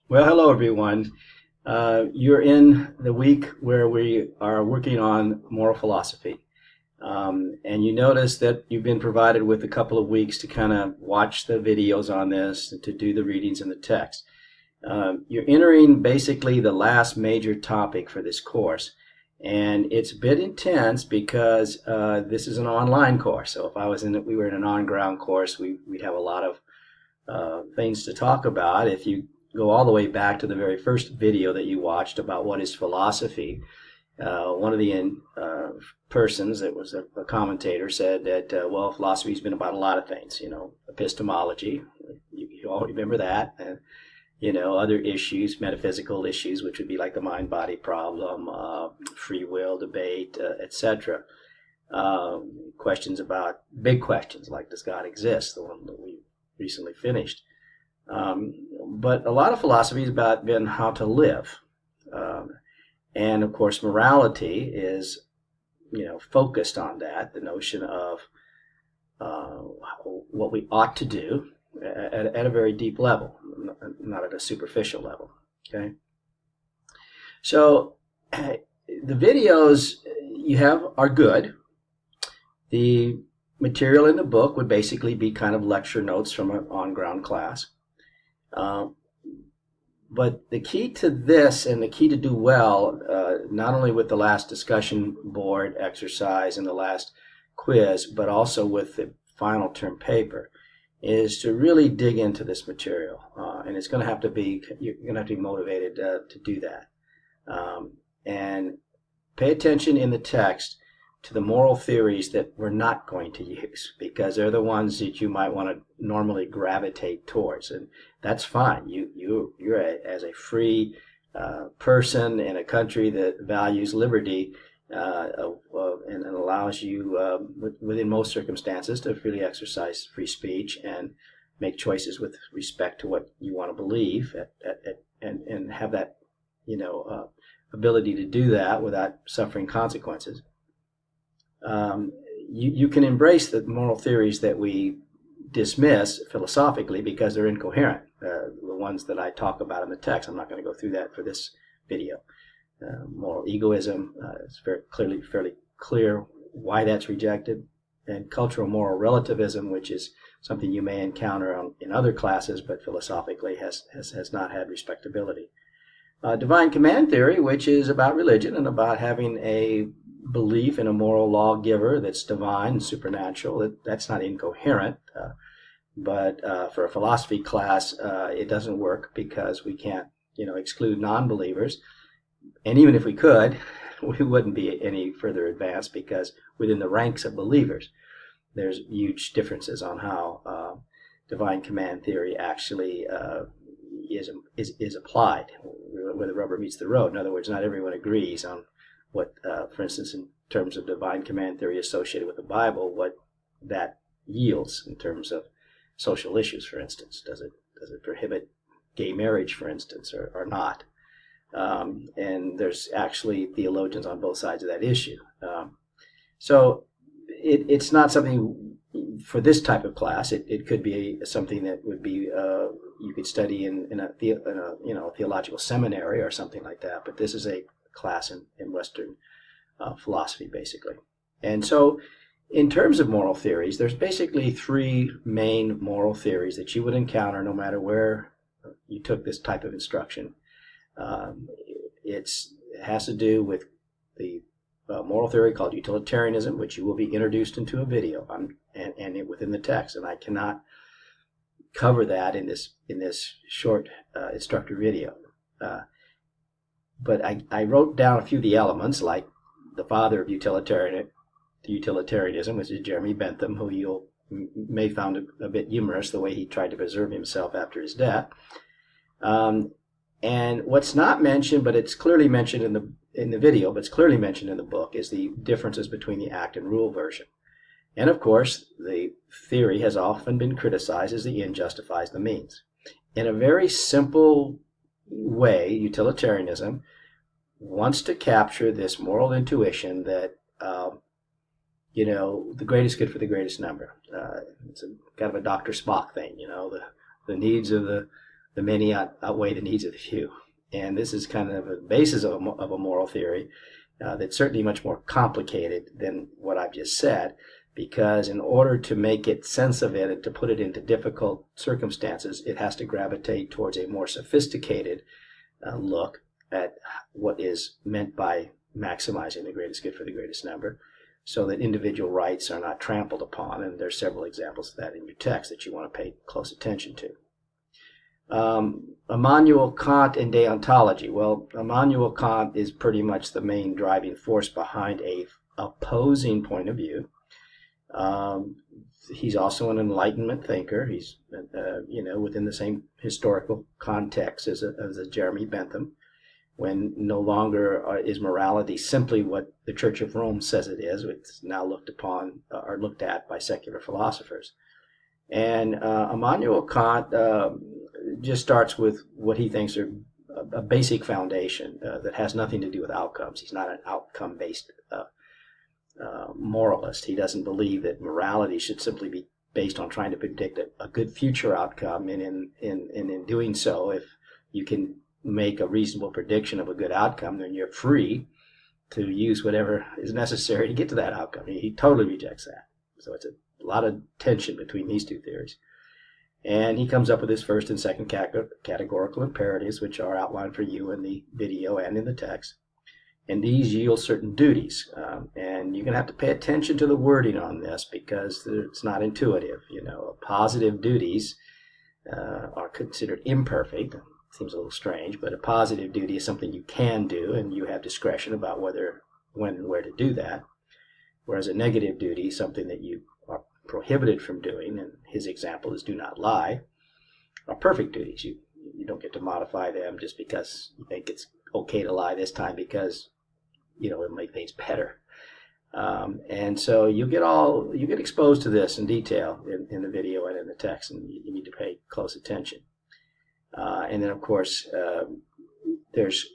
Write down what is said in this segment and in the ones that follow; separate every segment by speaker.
Speaker 1: Well, hello everyone. You're in the week where we are working on moral philosophy. And you notice that you've been provided with a couple of weeks to kind of watch the videos on this, and to do the readings in the text. You're entering basically the last major topic for this course. And it's a bit intense because this is an online course. So if we were in an on-ground course, we'd have a lot of things to talk about. If you go all the way back to the very first video that you watched about what is philosophy, one of the persons that was a commentator said that, well, philosophy's been about a lot of things, epistemology, you all remember that, and, other issues, metaphysical issues, which would be like the mind-body problem, free will debate, etc. Questions about big questions like does God exist, the one that we recently finished. But a lot of philosophy has been how to live. And of course, morality is, focused on that, the notion of what we ought to do at a very deep level, not at a superficial level. Okay. So the videos you have are good. The material in the book would basically be kind of lecture notes from an on-ground class. But the key to this, and the key to do well, not only with the last discussion board exercise and the last quiz, but also with the final term paper, is to really dig into this material. And it's going to have to be, you're going to have to be motivated to do that. And pay attention in the text to the moral theories that we're not going to use, because they're the ones that you might want to normally gravitate towards, and that's fine. You're as a free person in a country that values liberty, and allows you, within most circumstances, to freely exercise free speech and make choices with respect to what you want to believe, and have that ability to do that without suffering consequences. You can embrace the moral theories that we dismiss philosophically because they're incoherent. The ones that I talk about in the text, I'm not going to go through that for this video. Moral egoism, it's fairly clear why that's rejected. And cultural moral relativism, which is something you may encounter in other classes, but philosophically has not had respectability. Divine command theory, which is about religion and about having a belief in a moral lawgiver that's divine and supernatural. That's not incoherent, but for a philosophy class, it doesn't work because we can't, exclude non-believers. And even if we could, we wouldn't be any further advanced, because within the ranks of believers, there's huge differences on how divine command theory actually is applied, where the rubber meets the road. In other words, not everyone agrees on what, for instance, in terms of divine command theory associated with the Bible, what that yields in terms of social issues, for instance. Does it prohibit gay marriage, for instance, or not? And there's actually theologians on both sides of that issue. So it's not something for this type of class. It could be something that would be you could study in a theological seminary or something like that. But this is a class in Western philosophy, basically. And so in terms of moral theories, there's basically three main moral theories that you would encounter no matter where you took this type of instruction. It has to do with the moral theory called utilitarianism, which you will be introduced into a video and within the text. And I cannot cover that in this short instructor video. But I wrote down a few of the elements, like the father of utilitarianism, which is Jeremy Bentham, who you may found a bit humorous, the way he tried to preserve himself after his death. And what's not mentioned, but it's clearly mentioned in the video, but it's clearly mentioned in the book, is the differences between the act and rule version. And of course, the theory has often been criticized as the end justifies the means. In a very simple way, utilitarianism wants to capture this moral intuition that the greatest good for the greatest number. It's kind of a Dr. Spock thing. The needs of the the many outweigh the needs of the few. And this is kind of a basis of a moral theory that's certainly much more complicated than what I've just said, because in order to make it sense of it and to put it into difficult circumstances, it has to gravitate towards a more sophisticated look at what is meant by maximizing the greatest good for the greatest number, so that individual rights are not trampled upon. And there's several examples of that in your text that you want to pay close attention to. Immanuel Kant and deontology. Well, Immanuel Kant is pretty much the main driving force behind a opposing point of view. He's also an Enlightenment thinker. He's within the same historical context as a Jeremy Bentham, when no longer is morality simply what the Church of Rome says it is. It's now looked upon or looked at by secular philosophers. And Immanuel Kant just starts with what he thinks are a basic foundation that has nothing to do with outcomes. He's not an outcome-based moralist. He doesn't believe that morality should simply be based on trying to predict a good future outcome, and in doing so, if you can make a reasonable prediction of a good outcome, then you're free to use whatever is necessary to get to that outcome. He totally rejects that. So it's a lot of tension between these two theories. And he comes up with his first and second categorical imperatives, which are outlined for you in the video and in the text. And these yield certain duties. And you're going to have to pay attention to the wording on this, because it's not intuitive. Positive duties are considered imperfect. Seems a little strange, but a positive duty is something you can do, and you have discretion about whether, when, and where to do that. Whereas a negative duty is something that you are prohibited from doing, and his example is do not lie, are perfect duties. You don't get to modify them just because you think it's okay to lie this time because it'll make things better. And so you get exposed to this in detail in the video and in the text, and you need to pay close attention. And then, of course, there's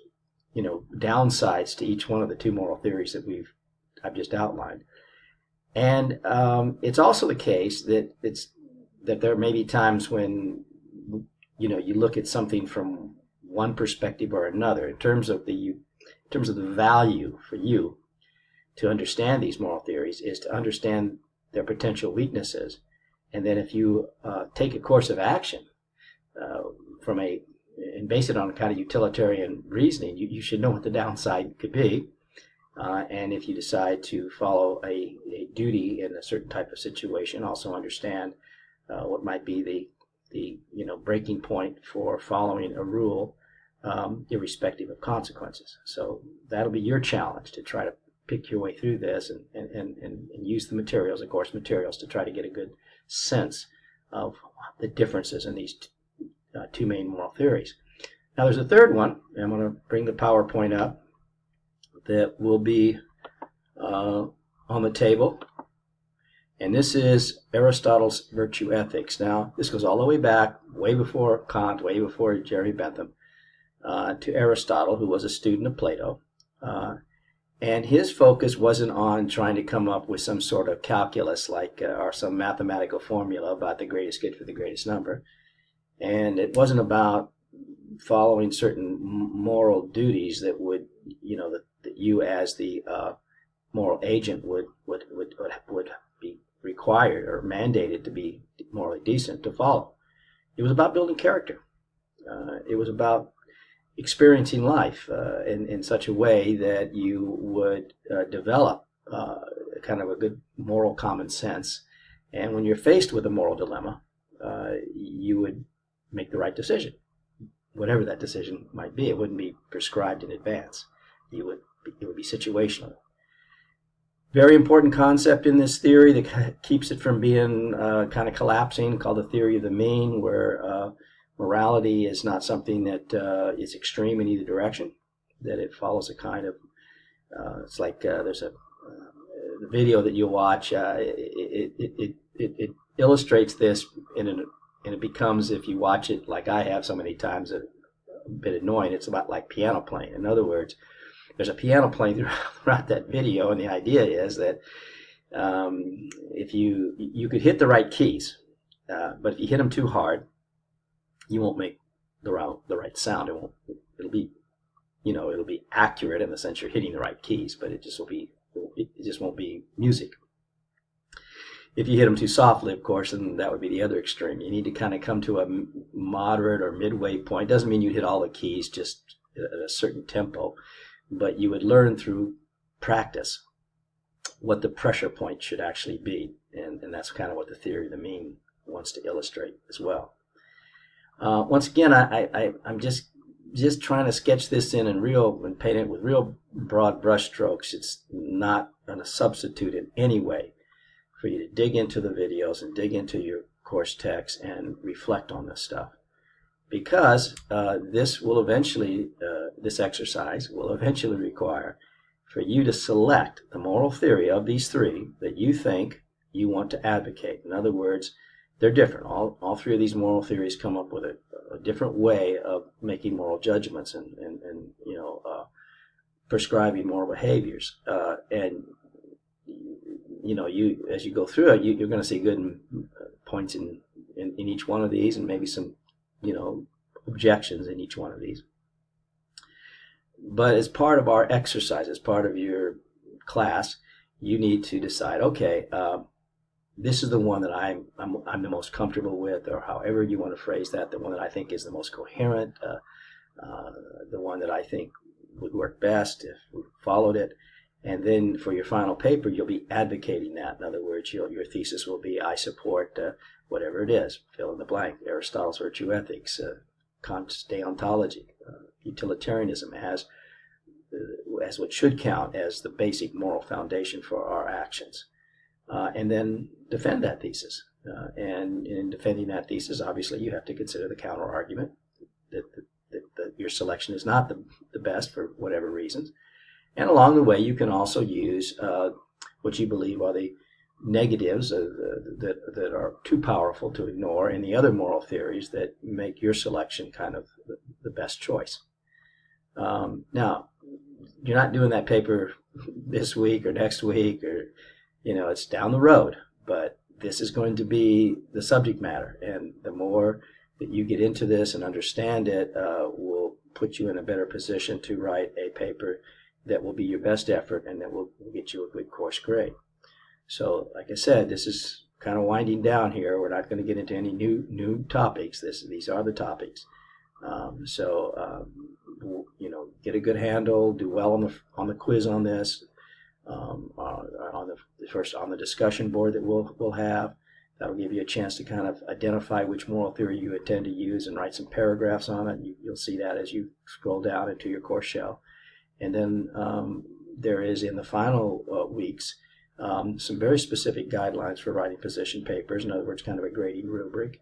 Speaker 1: downsides to each one of the two moral theories that I've just outlined. And it's also the case that there may be times when you look at something from one perspective or another in terms of the value for you to understand these moral theories is to understand their potential weaknesses, and then if you take a course of action and base it on a kind of utilitarian reasoning, you should know what the downside could be. And if you decide to follow a duty in a certain type of situation, also understand what might be the breaking point for following a rule, irrespective of consequences. So that'll be your challenge, to try to pick your way through this and use the materials, of course, to try to get a good sense of the differences in these two main moral theories. Now there's a third one, and I'm going to bring the PowerPoint up, that will be on the table. And this is Aristotle's virtue ethics. Now, this goes all the way back, way before Kant, way before Jeremy Bentham, to Aristotle, who was a student of Plato. And his focus wasn't on trying to come up with some sort of calculus or some mathematical formula about the greatest good for the greatest number. And it wasn't about following certain moral duties that would, that you as the moral agent would be required or mandated to be morally decent to follow. It was about building character. It was about experiencing life in such a way that you would develop kind of a good moral common sense. And when you're faced with a moral dilemma, you would make the right decision, whatever that decision might be. It wouldn't be prescribed in advance. It would be situational. Very important concept in this theory that keeps it from being kind of collapsing, called the theory of the mean, where morality is not something that is extreme in either direction, that it follows a kind of, it's like there's a video that you'll watch, it illustrates this and it becomes, if you watch it like I have so many times, a bit annoying. It's about like piano playing. In other words, there's a piano playing throughout that video, and the idea is that if you could hit the right keys, but if you hit them too hard, you won't make the right sound. It'll be, it'll be accurate in the sense you're hitting the right keys, but it just won't be music. If you hit them too softly, of course, then that would be the other extreme. You need to kind of come to a moderate or midway point. Doesn't mean you hit all the keys just at a certain tempo, but you would learn through practice what the pressure point should actually be, and that's kind of what the theory of the mean wants to illustrate as well. Once again, I'm just trying to sketch this in and paint it with real broad brush strokes. It's not a substitute in any way for you to dig into the videos and dig into your course text and reflect on this stuff, because this exercise will eventually require for you to select the moral theory of these three that you think you want to advocate. In other words, they're different. All three of these moral theories come up with a different way of making moral judgments and prescribing moral behaviors. And you as you go through it, you're going to see good points in each one of these, and maybe some objections in each one of these. But as part of our exercise, as part of your class, you need to decide, okay, this is the one that I'm the most comfortable with, or however you want to phrase that, the one that I think is the most coherent, the one that I think would work best if we followed it. And then for your final paper, you'll be advocating that. In other words, your thesis will be, I support whatever it is, fill in the blank, Aristotle's virtue ethics, Kant's deontology, utilitarianism as what should count as the basic moral foundation for our actions. And then defend that thesis. And in defending that thesis, obviously you have to consider the counter argument that your selection is not the best for whatever reasons. And along the way, you can also use what you believe are the negatives that are too powerful to ignore in the other moral theories that make your selection kind of the best choice. Now, you're not doing that paper this week or next week, or it's down the road, but this is going to be the subject matter, and the more that you get into this and understand it will put you in a better position to write a paper that will be your best effort and that will get you a good course grade. So, like I said, this is kind of winding down here. We're not going to get into any new topics. These are the topics. Get a good handle, do well on the quiz on this, on the discussion board that we'll have. That'll give you a chance to kind of identify which moral theory you intend to use and write some paragraphs on it. You'll see that as you scroll down into your course shell. And then there is, in the final weeks, some very specific guidelines for writing position papers. In other words, kind of a grading rubric.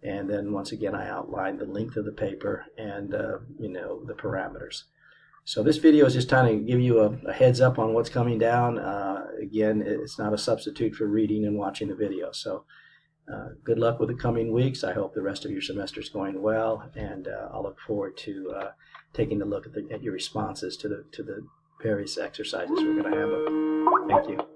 Speaker 1: And then once again, I outlined the length of the paper and the parameters. So this video is just trying to give you a heads up on what's coming down. Again, it's not a substitute for reading and watching the video. So good luck with the coming weeks. I hope the rest of your semester is going well, and I'll look forward to taking a look at your responses to the various exercises we're going to have. Thank you.